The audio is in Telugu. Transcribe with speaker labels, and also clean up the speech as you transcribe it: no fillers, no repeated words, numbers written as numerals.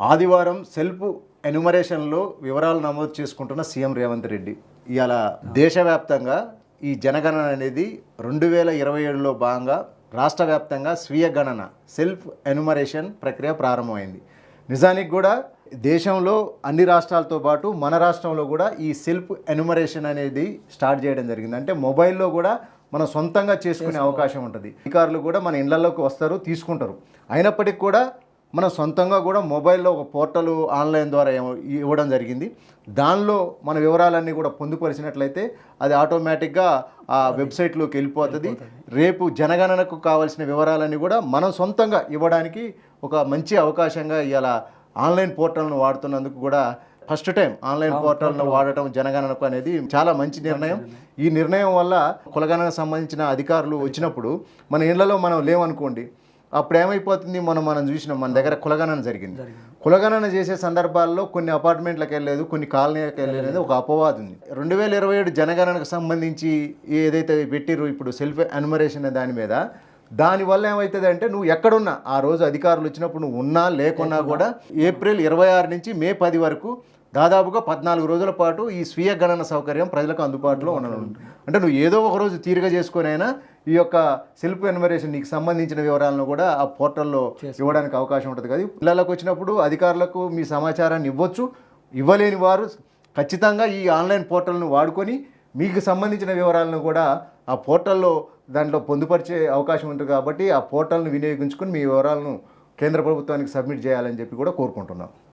Speaker 1: ఆదివారం సెల్ఫ్ ఎన్యుమరేషన్లో వివరాలు నమోదు చేసుకుంటున్న సీఎం రేవంత్ రెడ్డి ఇవాళ దేశవ్యాప్తంగా ఈ జనగణన అనేది 2027లో భాగంగా రాష్ట్ర వ్యాప్తంగా స్వీయ గణన సెల్ఫ్ ఎన్యుమరేషన్ ప్రక్రియ ప్రారంభమైంది. నిజానికి కూడా దేశంలో అన్ని రాష్ట్రాలతో పాటు మన రాష్ట్రంలో కూడా ఈ సెల్ఫ్ ఎన్యుమరేషన్ అనేది స్టార్ట్ చేయడం జరిగింది. అంటే మొబైల్లో కూడా మనం సొంతంగా చేసుకునే అవకాశం ఉంటుంది. అధికారులు కూడా మన ఇళ్లలోకి వస్తారు, తీసుకుంటారు. అయినప్పటికీ కూడా మనం సొంతంగా కూడా మొబైల్లో ఒక పోర్టల్ ఆన్లైన్ ద్వారా ఇవ్వడం జరిగింది. దానిలో మన వివరాలన్నీ కూడా పొందుపరిచినట్లయితే అది ఆటోమేటిక్గా ఆ వెబ్సైట్లోకి వెళ్ళిపోతుంది. రేపు జనగణనకు కావాల్సిన వివరాలన్నీ కూడా మనం సొంతంగా ఇవ్వడానికి ఒక మంచి అవకాశంగా ఇలా ఆన్లైన్ పోర్టల్ను వాడుతున్నందుకు కూడా ఫస్ట్ టైం ఆన్లైన్ పోర్టల్ను వాడటం జనగణనకు అనేది చాలా మంచి నిర్ణయం. ఈ నిర్ణయం వల్ల కులగణనకు సంబంధించిన అధికారులు వచ్చినప్పుడు మన ఇళ్లలో మనం లేవనుకోండి, అప్పుడు ఏమైపోతుంది, మనం చూసినాం మన దగ్గర కులగణన జరిగింది. కులగణన చేసే సందర్భాల్లో కొన్ని అపార్ట్మెంట్లకు వెళ్ళలేదు, కొన్ని కాలనీలకు వెళ్ళలేదు, ఒక అపవాదం ఉంది. 2027 జనగణనకు సంబంధించి ఏదైతే పెట్టిరో ఇప్పుడు సెల్ఫ్ ఎన్యుమరేషన్ దాని మీద, దానివల్ల ఏమవుతుంది అంటే నువ్వు ఎక్కడున్నా ఆ రోజు అధికారులు వచ్చినప్పుడు నువ్వు ఉన్నా లేకున్నా కూడా ఏప్రిల్ 26 నుంచి మే 10 వరకు దాదాపుగా 14 రోజుల పాటు ఈ స్వీయ గణన సౌకర్యం ప్రజలకు అందుబాటులో ఉండనుంది. అంటే నువ్వు ఏదో ఒక రోజు తీరిక చేసుకునైనా ఈ యొక్క సెల్ఫ్ ఎన్యుమరేషన్ నీకు సంబంధించిన వివరాలను కూడా ఆ పోర్టల్లో ఇవ్వడానికి అవకాశం ఉంటుంది కదా. పిల్లలకు వచ్చినప్పుడు అధికారులకు మీ సమాచారాన్ని ఇవ్వచ్చు. ఇవ్వలేని వారు ఖచ్చితంగా ఈ ఆన్లైన్ పోర్టల్ను వాడుకొని మీకు సంబంధించిన వివరాలను కూడా ఆ పోర్టల్లో దాంట్లో పొందుపరిచే అవకాశం ఉంటుంది. కాబట్టి ఆ పోర్టల్ను వినియోగించుకొని మీ వివరాలను కేంద్ర ప్రభుత్వానికి సబ్మిట్ చేయాలని చెప్పి కూడా కోరుకుంటున్నాం.